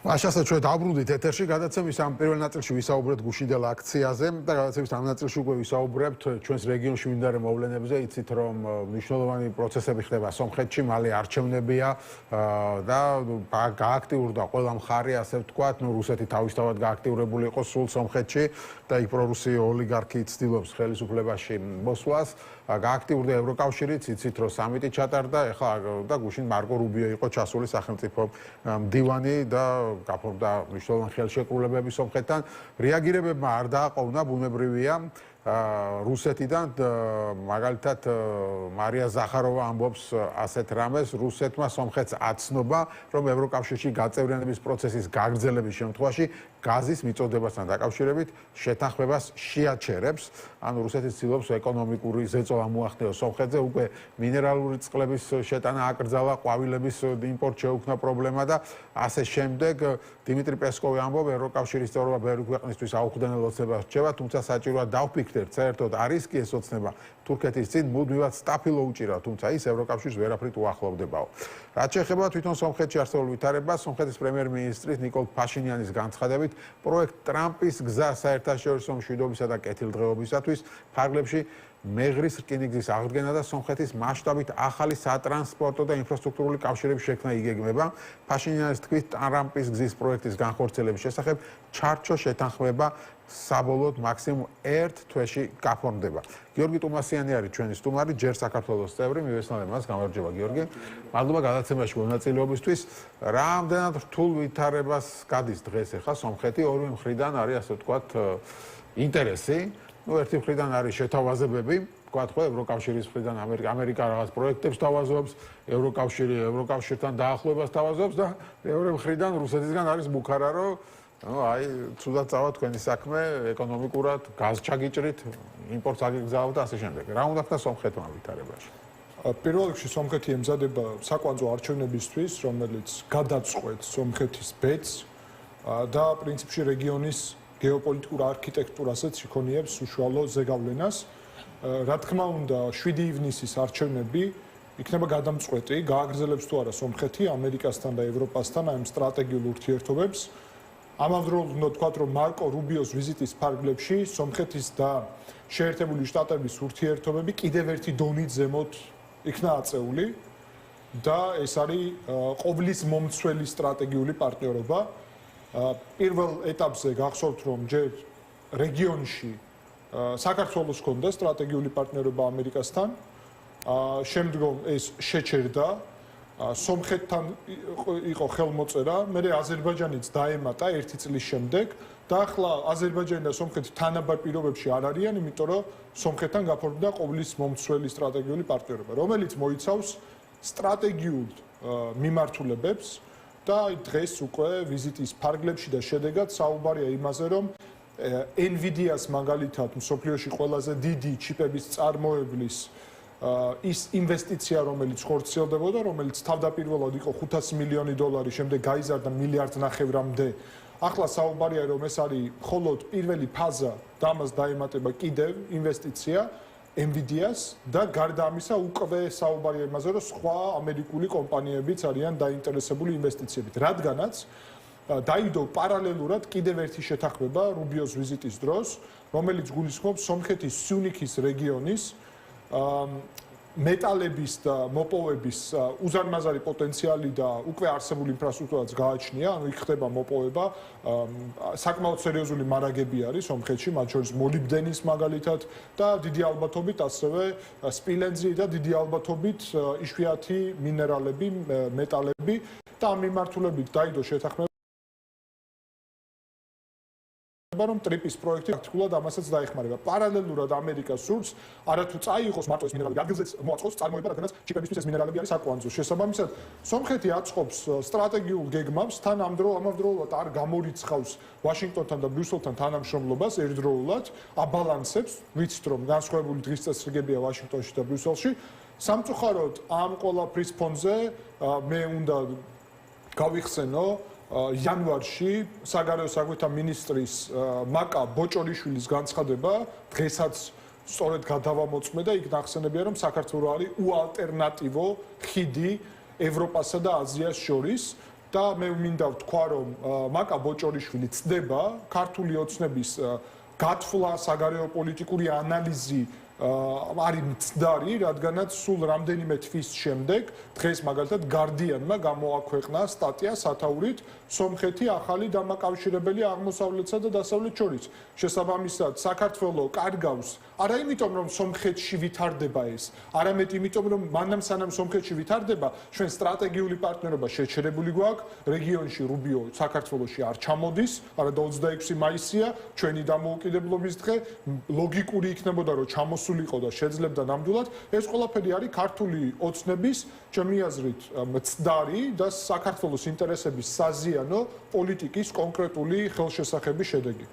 Așa ჩვენ დაბრუნდით ეთერში, გადაცემის ამ პირველ ნაწილში ვისაუბრეთ გუშინდელ აქციაზე და გადაცემის ამ ნაწილში უკვე ვისაუბრებთ ჩვენს რეგიონში მიმდინარე მოვლენებზე, იცით რომ მნიშვნელოვანი პროცესები ხდება სომხეთში, მალე არჩევნებია და გააქტიურდა ყველა მხარე, ასე ვთქვათ, რუსეთი თავისთავად გააქტიურებული იყო სულ სომხეთში და იქ პრორუსი ოლიგარქი ცდილობს ხელისუფლებაში მოსვლას. გააქტიურდა ევროკავშირიც, იცით რომ სამიტი ჩატარდა, ეხლა და გუშინ მარკო რუბიო იყო ჩასული სახელმწიფო მდივანი და გაფორმდა მნიშვნელოვანი ხელშეკრულებები სომხეთთან. რეაგირებებმა არ დააყოვნა, ბუნებრივია. რუსეთიდან მაგალითად მარია ზახაროვა ამბობს ასეთ რამეს, რუსეთმა სომხეთს აცნობა, რომ ევროკავშირში გაწევრიანების პროცესის გაგრძელების შემთხვევაში გაზის მიწოდებასთან დაკავშირებით შეთანხმებას შეაჩერებს. ანუ რუსეთი ცდილობს ეკონომიკური ზეწოლა მოახდენოს სომხეთზე, უკვე მინერალური წყლების შეტანა აკრძალა, ყვავილების იმპორტ შეუქმნა პრობლემა და ასე შემდეგ. დიმიტრი პესკოვი ამბობს, ევროკავშირის წევრობა ბევრი ქვეყნისთვის აუხდენელ ოცნებას რჩება, თუმცა საჭიროა დავფიქრდეთ, საერთოდ არის კი ეს ოცნება თურქეთის წინ მუდმივად სტაფილო უჭირავს, თუმცა ის ევროკავშირს ვერაფრით უახლოვდებაო. რაც შეეხება თვითონ სომხეთში არსებულ ვითარებას, სომხეთის პრემიერ-მინისტრის ნიკოლ ფაშინიანის განცხადებით, პროექტ ტრამპის გზა საერთაშორისო მშვიდობისა და კეთილდღეობისათვის ფარგლებში მეღრის რკინიგზის აღდგენა და სომხეთის მასშტაბით ახალი სატრანსპორტო და ინფრასტრუქტურული კავშირების შექმნა იგეგმება. ფაშინიანის თქმით, ტრამპის გზის პროექტის განხორციელების შესახებ ჩარჩო შეთანხმება საბოლოოდ მაქსიმუმ 1 თვეში გაფორმდება. გიორგი ტუმასიანი არის ჩვენი სტუმარი, ჯერ საქართველოს წევრი, მივესალმებ მას, გამარჯობა გიორგი. მადლობა გადაცემაში მონაწილეობისთვის. რამდენად რთულ ვითარებას გადის დღეს ახლა სომხეთი, ორივე მხრიდან არის ასე ვთქვათ ინტერესი. ერთი მხრიდან არის შეთავაზებები, ვთქვათ ხო, ევროკავშირის მხრიდან ამერიკა რაღაც პროექტებს თავაზობს, ევროკავშირთან დაახლოებას თავაზობს და მეორე მხრიდან რუსეთისგან არის ბუქარა, რომ აი, ცუდად წავა თქვენი საქმე ეკონომიკურად, გაზ ჩაგიჭრით, იმპორტს აგიგზავნოთ და ასე შემდეგ. რა უნდა ხდეს სომხეთმა ვითარებაში? პირველ რიგში სომხეთი ემზადება საკვანძო არჩევნებისთვის, რომელიც გადაწყვეტს სომხეთის ბედს და პრინციპში რეგიონის გეოპოლიტიკურ არქიტექტურასაც იქონიებს უშუალო ზეგავლენას. რა თქმა უნდა, 7 ივნისის არჩევნები იქნება გადამწყვეტი, გააგრძელებს თუ არა სომხეთი ამერიკასთან და ევროპასთან ამ სტრატეგიულ ურთიერთობებს. ამავდროულად უნდა ვთქვათ, რომ მარკო რუბიოს ვიზიტის ფარგლებში სომხეთის და შეერთებული შტატების ურთიერთობები კიდევ ერთი დონით ზემოთ იქნა აწეული და ეს არის ყოვლის მომცველი სტრატეგიული პარტნიორობა. პირველ ეტაპზე გახსოვთ, რომ ჯერ რეგიონში საქართველოს ჰქონდა სტრატეგიული პარტნიორობა ამერიკასთან, შემდგომ ეს შეჩერდა, სომხეთთან იყო ხელმოწერა, მერე აზერბაიჯანიც დაემატა 1 წლის შემდეგ და ახლა აზერბაიჯანი და სომხეთი თანაბარ პირობებში არ არიან, იმიტომ რომ სომხეთთან გაფორმდა ყოვლის მომცველი სტრატეგიული პარტნიორობა, რომელიც მოიცავს სტრატეგიულ მიმართულებებს და დღეს უკვე ვიზიტის ფარგლებში და შედეგად საუბარია იმაზე, რომ NVIDIA-ს მაგალითად მსოფლიოში ყველაზე დიდი ჩიპების წარმოებლის ის ინვესტიცია, რომელიც ხორციელდებოდა, რომელიც თავდაპირველად იყო $500 მილიონი, შემდეგ გაიზარდა $1.5 მილიარდამდე. ახლა საუბარია, რომ ეს არის მხოლოდ პირველი ფაზა და ამას დაემატება კიდევ ინვესტიცია NVIDIA-ს და გარდა ამისა უკვე საუბარია იმაზე, რომ სხვა ამერიკული კომპანიებიც არიან დაინტერესებული ინვესტიციებით, რადგანაც დაიდო პარალელურად კიდევ ერთი შეთანხმება რუბიოს ვიზიტის დროს, რომელიც გულისხმობს სომხეთის სიუნიქის რეგიონის მეტალების და მოპოვების უზარმაზარი პოტენციალი და უკვე არსებული ინფრასტრუქტურაც გააჩნია, ანუ იქ ხდება მოპოვება, საკმაოდ სერიოზული მარაგები არის სომხეთში, მათ შორის მოლიბდენის მაგალითად და დიდი ალბათობით ასევე სპილენძი და დიდი ალბათობით იშვიათი მინერალები, მეტალები და ამ მიმართულებით დაიდო შეთანხმება რომ ტრიპის პროექტი აქტიურად ამასაც დაეხმარება. პარალელურად ამერიკა სურს არათუ წაიღოს მარტო ეს მინერალები, ადგილზეც მოაწყოს წარმოება, რადგანაც ჩიპებისთვის ეს მინერალები არის საკვანძო. შესაბამისად, სომხეთი აწყობს სტრატეგიულ გეგმავს, თან ამავდროულად არ გამორიცხავს ვაშინგტონთან და ბრიუსელთან თანამშრომლობას ერთდროულად, აბალანსებს, ვიცით რომ განსხვავებული დღის წესრიგებია ვაშინგტონში და ბრიუსელში. სამწუხაროდ ამ ყველაფრის ფონზე მე უნდა გავიხსენო იანვარში საგარეო საქმეთა მინისტრის მაკა ბოჭორიშვილის განცხადება დღესაც სწორედ გადავამოწმე და იქ ნახსენებია რომ საქართველო არის უალტერნატივო ხიდი ევროპასა და აზიას შორის და მე მინდა ვთქვა, რომ მაკა ბოჭორიშვილი წდება ქართული ოცნების გათვლა, საგარეო პოლიტიკური ანალიზი არის მცდარი, რადგანაც სულ რამდენიმე თვის შემდეგ დღეს მაგალითად Guardian-მა გამოაქვეყნა სტატია სათაურით სომხეთი ახალი დამაკავშირებელი აღმოსავლეთსა და დასავლეთ შორის. შესაბამისად, საქართველოს კარგავს არა იმიტომ, რომ სომხეთში ვითარდება ეს, არამედ იმიტომ, რომ მანამ სანამ სომხეთში ვითარდება, ჩვენ სტრატეგიული პარტნიორობა შეჩერებული გვაქვს, რეგიონში რუბიო საქართველოში არ ჩამოდის, არადა 26 მაისია, ჩვენი დამოუკიდებლობის დღე, ლოგიკური იქნებოდა, რომ ჩამოსულიყო და შეძლებდა ნამდვილად, ეს ყველაფერი არის ქართული ოცნების, ჩემი აზრით, მცდარი და საქართველოს ინტერესების საზიანო პოლიტიკის კონკრეტული ხელშესახების შედეგი.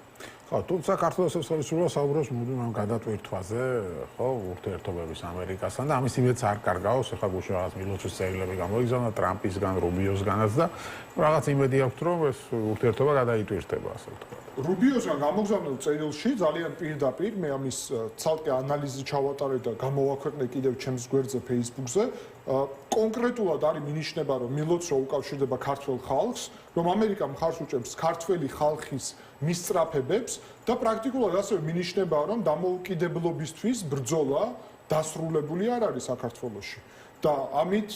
ხო, თუმცა საქართველოს სოციალისტურმა საუბრობს მუდმივ ამ გადატვირთვაზე, ხო, ურთიერთობების ამერიკასთან და ამის იმედს არ კარგავს, ეხლა გუშინ რაღაც მილოცვის წერილები გამოიგზავნა ტრამპისგან, რუბიოსგანაც და რაღაც იმედი აქვს, რომ ეს ურთიერთობა გადაიტვირთება, ასე ვთქვათ. რუბიოსგან გამოგზავნილ წერილში ძალიან პირდაპირ მე ამის ცალკე ანალიზი ჩავატარე და გამოვაქვეყნე კიდევ ჩემს გვერდზე Facebook-ზე. კონკრეტულად არის მინიშნება, რომ მილოცვა უკავშირდება ქართველ ხალხს, რომ ამერიკა მხარს უჭერს ქართველი ხალხის მისწრაფებებს და პრაქტიკულად ასევე მინიშნება, რომ დამოუკიდებლობისთვის ბრძოლა დასრულებული არ არის საქართველოში. და ამით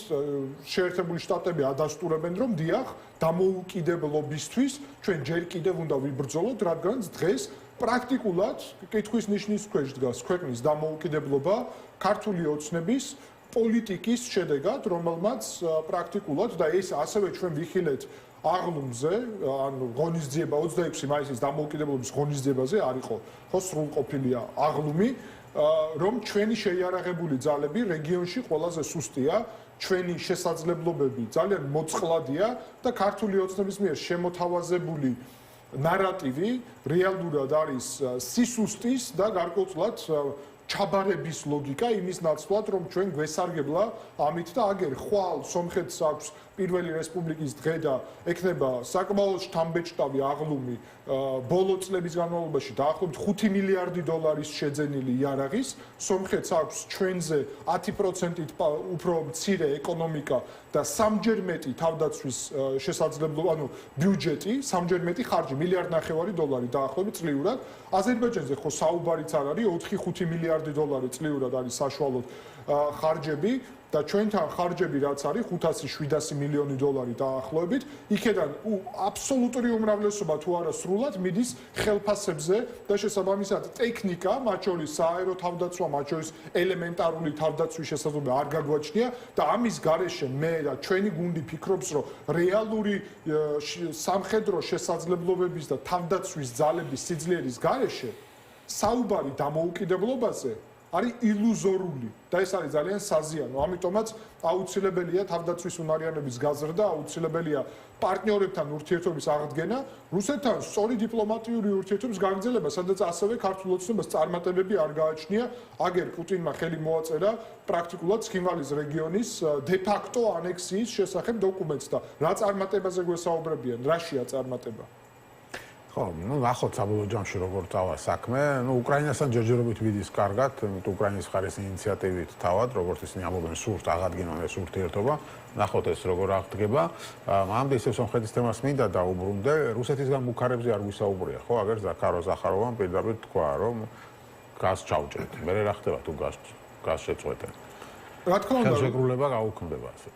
შეერთებული შტატები ადასტურებენ, რომ დიახ, დამოუკიდებლობისთვის ჩვენ ჯერ კიდევ უნდა ვიბრძოლოთ, რადგანაც დღეს პრაქტიკულად კითხვის ნიშნის ქვეშ დგას ქვეყნის დამოუკიდებლობა ქართული ოცნების პოლიტიკის შედეგად, რომელმაც პრაქტიკულად და ეს ასევე ჩვენ ვიხილეთ აღლუმზე, ანუ ღონისძიება 26 მაისის დამოუკიდებლობის ღონისძიებაზე არ იყო, ხო, სრულყოფილია აღლუმი, რომ ჩვენი შეიარაღებული ძალები რეგიონში ყველაზე სუსტია, ჩვენი შესაძლებლობები ძალიან მოწყლადია და ქართული ოცნების მიერ შემოთავაზებული ნარატივი რეალურად არის სისუსტის და გარკვეულწილად ჩაბარების ლოგიკა იმის ნაცვლად, რომ ჩვენ გვესარგებლა ამით და აგერ ხვალ სომხეთს აქვს პირველი რესპუბლიკის დღე და ექნება საკმაოდ შთამბეჭდავი აღლუმი ბოლო წლების განმავლობაში დაახლოებით 5 მილიარდი დოლარის შეძენილი იარაღის, სომხეთს აქვს ჩვენზე 10%-ით უფრო მცირე ეკონომიკა და სამჯერ მეტი თავდაცვის შესაძლებლობა, ანუ ბიუჯეტი, სამჯერ მეტი ხარჯი, 1.5 მილიარდი დოლარი დაახლოებით წლიურად. აზერბაიჯანზე ხო საუბარიც არ არის, 4-5 მილიარდი დოლარი წლიურად არის საშუალოდ ხარჯები და ჩვენთან ხარჯები რაც არის 500-700 მილიონი დოლარი დაახლოებით, იქედან აბსოლუტური უმრავლესობა თუ არა სრულად მიდის ხელფასებზე და შესაბამისად ტექნიკა, მათ შორის სააერო თავდაცვა, მათ შორის ელემენტარული თავდაცვის შესაძლებლობა არ გაგვაჩნია და ამის გარეშე მე და ჩვენი გუნდი ფიქრობს, რომ რეალური სამხედრო შესაძლებლობების და თავდაცვის ძალების სიძლიერის გარეშე საუბარი დამოუკიდებლობაზე არის ილუზორული და ეს არის ძალიან საზიანო. ამიტომაც აუცილებელია თავდაცვის უნარიანობის გაზრდა, აუცილებელია პარტნიორებთან ურთიერთობის აღდგენა, რუსეთთან სწორი დიპლომატიური ურთიერთობის გაგრძელება, სადაც ასევე ქართულ ოცნებას წარმატებები არ გააჩნია. აგერ პუტინმა ხელი მოაწერა პრაქტიკულად ცხინვალის რეგიონის დე-ფაქტო ანექსიის შესახებ დოკუმენტს და რა წარმატებაზე გვესაუბრებიან, რაშია წარმატება? ხო, ნახოთ საბოლოო ჯამში როგორ წავა საქმე. უკრაინასთან ჯერჯერობით ვიდის კარგად, უკრაინის მხარის ინიციატივით თავად, როგორც ისინი ამბობენ, სურთ აღადგინონ ეს ურთიერთობა. ნახოთ ეს როგორ აღდგება. მანამდე ისევ სომხეთის თემას მინდა დაუბრუნდე, რუსეთისგან მუქარებზე არ გვისაუბრია, ხო, აგერ ზაქარო ზახაროვამ პირდაპირ თქვა, რომ გაზს ჩაუჭერთ. მე რა ხდება თუ გაზს შეწყვეტენ? რა თქმა უნდა, ხელშეკრულება გაუქმდება ასეთ.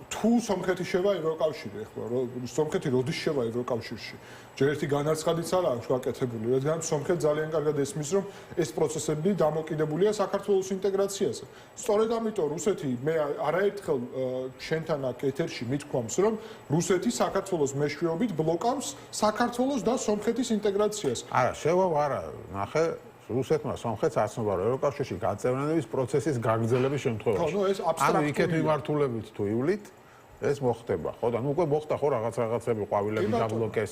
თუ სომხეთი შევა ევროკავშირში, ეხლა სომხეთი როდის შევა ევროკავშირში? ჯერ ერთი განაცხადიც არ აქვს გაკეთებული, რადგან სომხეთი ძალიან კარგად ესმის, რომ ეს პროცესები დამოკიდებულია საქართველოს ინტეგრაციაზე. სწორედ ამიტომ რუსეთი მე არაერთხელ შენთან აქ ეთერში მithქვამს, რომ რუსეთი საქართველოს მეშვეობით ბლოკავს საქართველოს და სომხეთის ინტეგრაციას. არა, შევა არა, ნახე რუსეთმა სომხეთს აცნობა ევროკავშირში გაწევრიანების პროცესის გაგრძელების შემთხვევაში. ხო, ეს აბსტრაქტულია. ანუ იქეთ მიმართულებით თუ ივლით ეს მოხდება, ხო და ნუ უკვე მოხდა ხო რაღაცები ყვავილები დაბლოკეს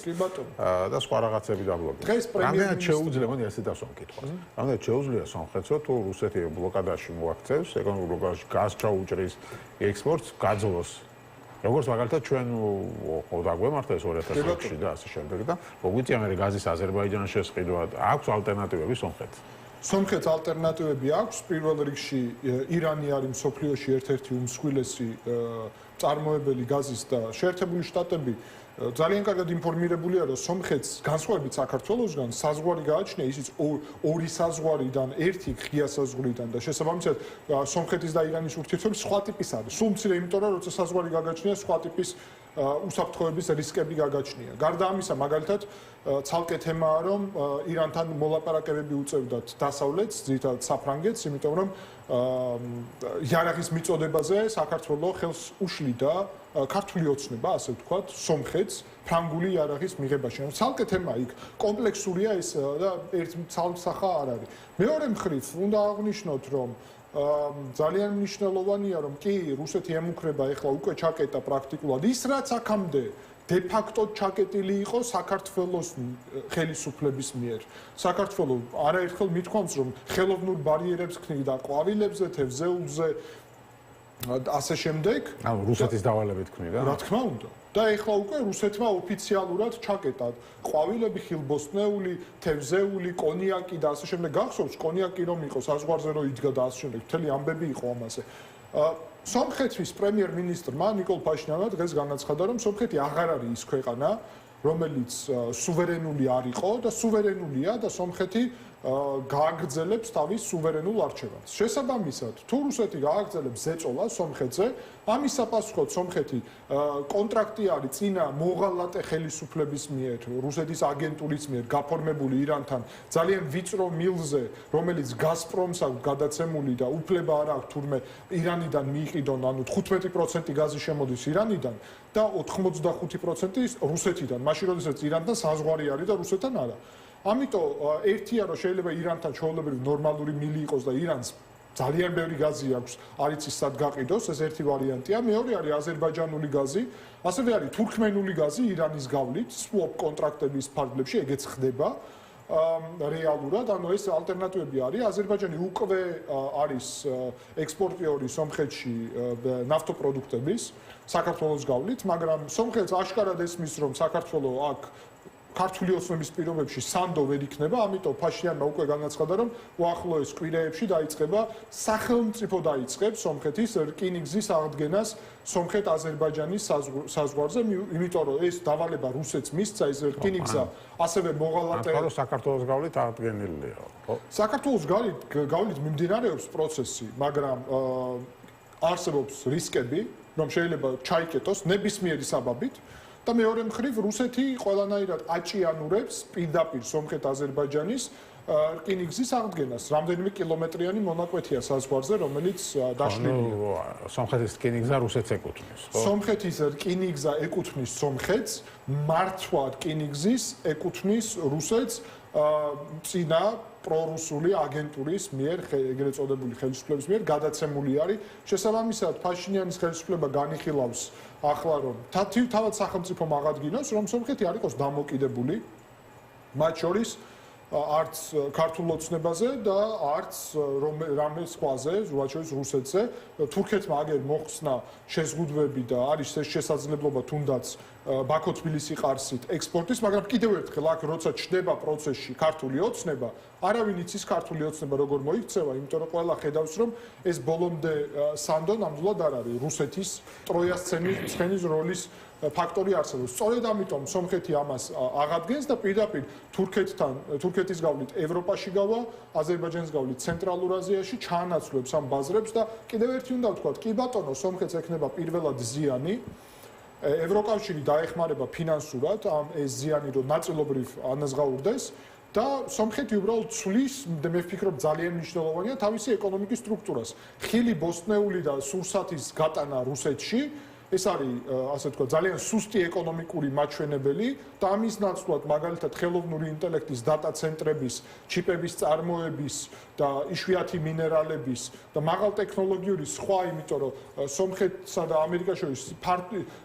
და სხვა რაღაცები დაბლოკეს. რამდენად შეუძლია, მოდი ასე დავსვამ კითხვას. რამდენად შეუძლია სომხეთს, რომ თუ რუსეთი ბლოკადაში მოაქცევს, ეკონომიკურ ბლოკადაში გაზ ჩაუჭრის ექსპორტს, გაძლოს. როგორც მაგალითად ჩვენ ხო დაგვემართა ეს 2006-ში და ასე შემდეგ და მოგვიწია მე გაზის აზერბაიჯანში შესყიდვა, აქვს ალტერნატივები სომხეთს. სომხეთს ალტერნატივები აქვს, პირველ რიგში ირანი არის მსოფლიოში ერთ-ერთი უმსხვილესი წარმოებელი გაზის და შეერთებული შტატები ძალიან კარგად ინფორმირებულია, რომ სომხეთს განსხვავებით საქართველოსგან საზღვარი გააჩნია, ისიც ორი საზღვარიდან, ერთი ღია საზღვრიდან და შესაბამისად სომხეთის და ირანის ურთიერთობები სხვა ტიპის არის. სულ მცირე, იმიტომ რომ როცა საზღვარი გაგაჩნია, სხვა ტიპის უსაფრთხოების რისკები გაგაჩნია. გარდა ამისა, მაგალითად, ცალკე თემაა, რომ ირანთან მოლაპარაკებები უწევდათ დასავლეთს, ძირითადად საფრანგეთს, იმიტომ რომ იარაღის მიწოდებაზე საქართველოს ხელს უშლიდა ქართული ოცნება, ასე ვთქვათ, სომხეთს ფრანგული იარაღის მიღებაში. ცალკე თემა იქ კომპლექსურია ეს და ერთ ცალსახა არ არის. მეორე მხრივ უნდა აღვნიშნოთ, რომ ძალიან მნიშვნელოვანია, რომ კი რუსეთი ემუქრება ეხლა უკვე ჩაკეტა პრაქტიკულად ის, რაც აქამდე de facto ჩაკეტილი იყო საქართველოს ხელისუფლების მიერ. საქართველოს არაერთხელ მithქვამს, რომ ხელოვნურ ბარიერებს ქმნიდა ყვავილებზე, თევზეულზე ასე შემდეგ. ანუ რუსეთის დავალებით ქმნიდა. რა თქმა უნდა. და ეხლა უკვე რუსეთმა ოფიციალურად ჩაკეტა ყვავილები, ხილბოსტნეული, თევზეული, კონიაკი და ასე შემდეგ. გახსოვს კონიაკი რომ იყო საზღვარზე რომ იდგა და ასე შემდეგ. მთელი ამბები იყო ამაზე. სომხეთის პრემიერ-მინისტრმა ნიკოლ ფაშინიანმა დღეს განაცხადა, რომ სომხეთი აღარ არის ის ქვეყანა, რომელიც სუვერენული არ იყო და სუვერენულია და სომხეთი გააგრძელებს თავის სუვერენულ არჩევანს. შესაბამისად, თუ რუსეთი გააგრძელებს ზეწოლას სომხეთზე, ამის საპასუხოდ სომხეთი კონტრაქტი არის წინა მოღალატე ხელისუფლების მიერ, რუსეთის აგენტურის მიერ გაფორმებული ირანთან ძალიან ვიწრო მილზე, რომელიც გაზპრომს აქვს გადაცემული და უფლება არ აქვს თურმე ირანიდან მიიყიდონ, ანუ 15% გაზი შემოდის ირანიდან და 85% რუსეთიდან, მაშინ როდესაც ირანთან საზღვარი არის და რუსეთთან არა. ამიტომ ერთია რომ შეიძლება ირანთან ჩვეულებრივ ნორმალური მილი იყოს და ირანს ძალიან ბევრი გაზი აქვს, არ იცის სად გაყიდოს, ეს ერთი ვარიანტია. მეორე არის აზერბაიჯანული გაზი, ასევე არის თურქმენული გაზი ირანის გავლით, swap კონტრაქტების ფარგლებში ეგეც ხდება. რეალურად, ანუ ეს ალტერნატივები არის. აზერბაიჯანი უკვე არის ექსპორტიორი სომხეთში ნავთობპროდუქტების საქართველოს გავლით, მაგრამ სომხეთს აშკარად ესმის, რომ საქართველოს აქ ქართული ოცნების პირობებში სანდო ვერ იქნება, ამიტომ ფაშიანმა უკვე განაცხადა, რომ უახლოეს კვირეებში დაიწყება სახელმწიფო დაიწყებს სომხეთის რკინიგზის აღდგენას სომხეთ-აზერბაიჯანის საზღვარზე, იმიტომ რომ ეს დავალება რუსეთს მისცა ეს რკინიგზა, ასევე მოღალატე ანუ საქართველოს გავლით აღდგენილია. საქართველოს გავლით მიმდინარეობს პროცესი, მაგრამ არსებობს რისკები, რომ შეიძლება ჩაიკეტოს ნებისმიერი საბაბით. და მეორე მხრივ რუსეთი ყველანაირად აჭიანურებს პირდაპირ სომხეთ-აზერბაიჯანის რკინიგზის აღდგენას. რამდენიმე კილომეტრიანი მონაკვეთია საზღვარზე, რომელიც დაშლილია. სომხეთის რკინიგზა რუსეთს ეკუთვნის, ხო? სომხეთის რკინიგზა ეკუთვნის სომხეთს, მართვა რკინიგზის ეკუთვნის რუსეთს წინა პრორუსული აგენტურის მიერ, ეგრეთ წოდებული ხელისუფლების მიერ გადაცემული არის. შესაბამისად, ფაშინიანის ხელისუფლება განიხილავს ახლა რომ თავად სახელმწიფომ აღადგინოს, რომ სომხეთი არ იყოს დამოკიდებული მათ შორის არც ქართულ ოცნებაზე და არც რამე სხვაზე, მათ შორის რუსეთზე. თურქეთმა აგერ მოხსნა შეზღუდვები და არის ეს შესაძლებლობა თუნდაც ბაქო-თბილისი-ყარსით ექსპორტის, მაგრამ კიდევ ერთხელ აქ როცა ჩნდება პროცესში ქართული ოცნება, არავინ იცის ქართული ოცნება როგორ მოიქცევა, იმიტომ რომ ყველა ხედავს, რომ ეს ბოლომდე სანდო ნამდვილად არ არის რუსეთის ტროიას ცხენის როლის ფაქტორი არსებობს. სწორედ ამიტომ სომხეთი ამას აღადგენს და პირდაპირ თურქეთის გავლით ევროპაში გავა, აზერბაიჯანის გავლით ცენტრალურ აზიაში ჩაანაცვლებს ამ ბაზრებს და კიდევ ერთი უნდა ვთქვათ, კი ბატონო, სომხეთს ექნება პირველად ზიანი. ევროკავშირი დაეხმარება ფინანსურად ამ ეს ზიანი რომ ნაწილობრივ ანაზღაურდეს და სომხეთი უბრალოდ ცვლის, მე ვფიქრობ ძალიან მნიშვნელოვანია თავისი ეკონომიკის სტრუქტურას. ხილი ბოსტნეული და სურსათის გატანა რუსეთში ეს არის ასე ვთქვათ ძალიან სუსტი ეკონომიკური მაჩვენებელი და ამის ნაცვლად მაგალითად ხელოვნური ინტელექტის დატა ცენტრების, ჩიპების წარმოების და იშვიათი მინერალების და მაღალ ტექნოლოგიური სხვა, იმიტომ რომ სომხეთსა და ამერიკას შორის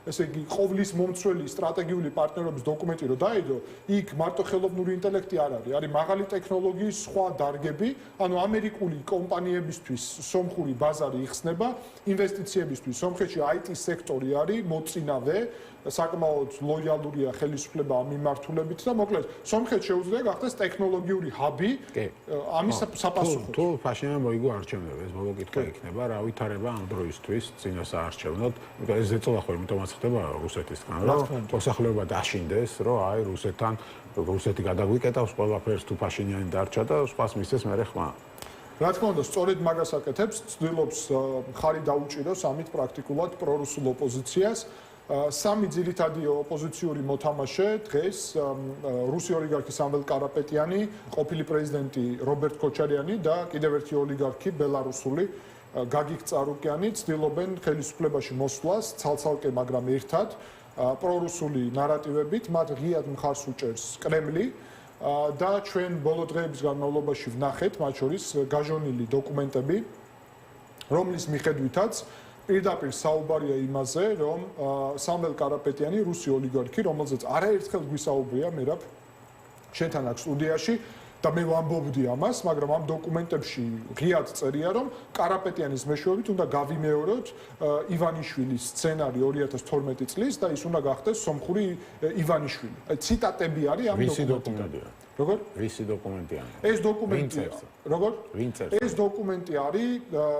ესე იგი ყოვლის მომცველი სტრატეგიული პარტნიორობის დოკუმენტი რო დაედო, იქ მარტო ხელოვნური ინტელექტი არ არის, არის მაღალი ტექნოლოგიის სხვა დარგები, ანუ ამერიკული კომპანიებისთვის სომხური ბაზარი იხსნება ინვესტიციებისთვის, სომხეთში IT სექტორი ინვესტორი არის, მოწინავე, საკმაოდ ლოიალურია ხელისუფლება ამ მიმართულებით და მოკლედ სომხეთს შეუძლია გახდეს ტექნოლოგიური ჰაბი ამის საპასუხოდ. თუ ფაშინმა მოიგო არჩევნები, ეს ბოლო კითხვა იქნება, რა ვითარება ამ დროისთვის წინა საარჩევნოდ, იმიტომ ეს ზეწოლა ხო იმითომაც ხდება რუსეთისგან, რომ მოსახლეობა დაშინდეს, რომ აი რუსეთი გადაგვიკეტავს ყველაფერს თუ ფაშინიანი დარჩა და სხვას მისცეს მერე ხმა. რა თქმა უნდა, სწორედ მაგას აკეთებს, ცდილობს ხარი დაუჭიროს ამით პრაქტიკულად პრორუსულ ოპოზიციას. სამი ძირითადი ოპოზიციური მოთამაშე დღეს რუსი ოლიგარქი სამվել კარაპეტიანი, ყოფილი პრეზიდენტი რობერტ კოჩარიანი და კიდევ ერთი ოლიგარქი ბელარუსული გაგიკ წარუკიანი ცდილობენ ხელისუფლებაში მოსვლას ცალ-ცალკე, მაგრამ ერთად პრორუსული ნარატივებით, მათ ღიად მხარს უჭერს კრემლი და ჩვენ ბოლო დღეების განმავლობაში ვნახეთ, მათ შორის გაჟონილი დოკუმენტები, რომლის მიხედვითაც პირდაპირ საუბარია იმაზე, რომ სამվել კარაპეტიანი რუსი ოლიგარქი, რომელზეც არაერთხელ გვისაუბრია მერაბ შენთან აქ სტუდიაში და მე ვამბობდი ამას, მაგრამ ამ დოკუმენტებში ღიად წერია, რომ კარაპეტიანის მეშვეობით უნდა გავიმეოროთ ივანიშვილის სცენარი 2012 წლის და ის უნდა გახდეს სომხური ივანიშვილი. ციტატები არის ამ დოკუმენტიდან. როგორ? ვისი დოკუმენტია? ეს დოკუმენტია. როგორ? ეს დოკუმენტი არის,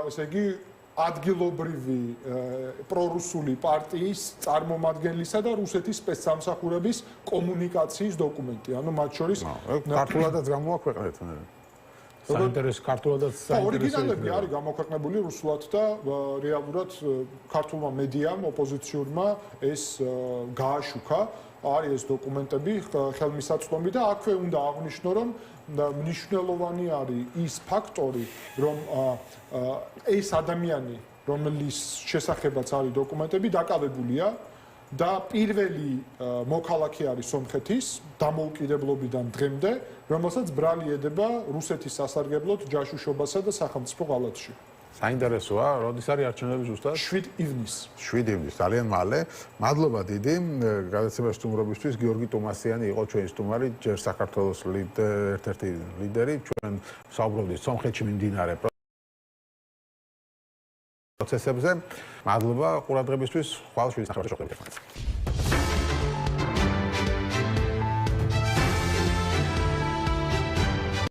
ესე იგი ადგილობრივი პრორუსული პარტიის წარმომადგენლისა და რუსეთის სპეცსამსახურების კომუნიკაციის დოკუმენტი. ანუ მათ შორის ქართულადაც გამოაქვეყნეთ. საინტერესო ქართულადაც საინტერესო. ორიგინალები არის გამოქვეყნებული რუსულად და რეალურად ქართულმა მედიამ ოპოზიციურმა ეს გააშუქა. არის ეს დოკუმენტები ხელმისაწვდომი და აქვე უნდა აღვნიშნო, რომ მნიშვნელოვანი არის ის ფაქტორი, რომ ეს ადამიანი, რომლის შესახებაც არის დოკუმენტები, დაკავებულია და პირველი მოქალაქე არის სომხეთის დამოუკიდებლობიდან დღემდე, რომელსაც ბრალი ედება რუსეთის სასარგებლოდ ჯაშუშობასა და სახელმწიფო ღალატში. საინტერესოა, როდის არის არჩევნები ზუსტად? 7 ივნის. 7 ივნის, ძალიან მალე. მადლობა დიდი გადაცემაში სტუმრობისთვის. გიორგი ტუმასიანი იყო ჩვენი სტუმარი, ჯერ საქართველოს ერთ-ერთი ლიდერი. ჩვენ საუბრობდით სომხეთში მიმდინარე პროცესებზე. მადლობა ყურადღებისთვის. ხვალ შვიდის ნახევარში შევხვდებით.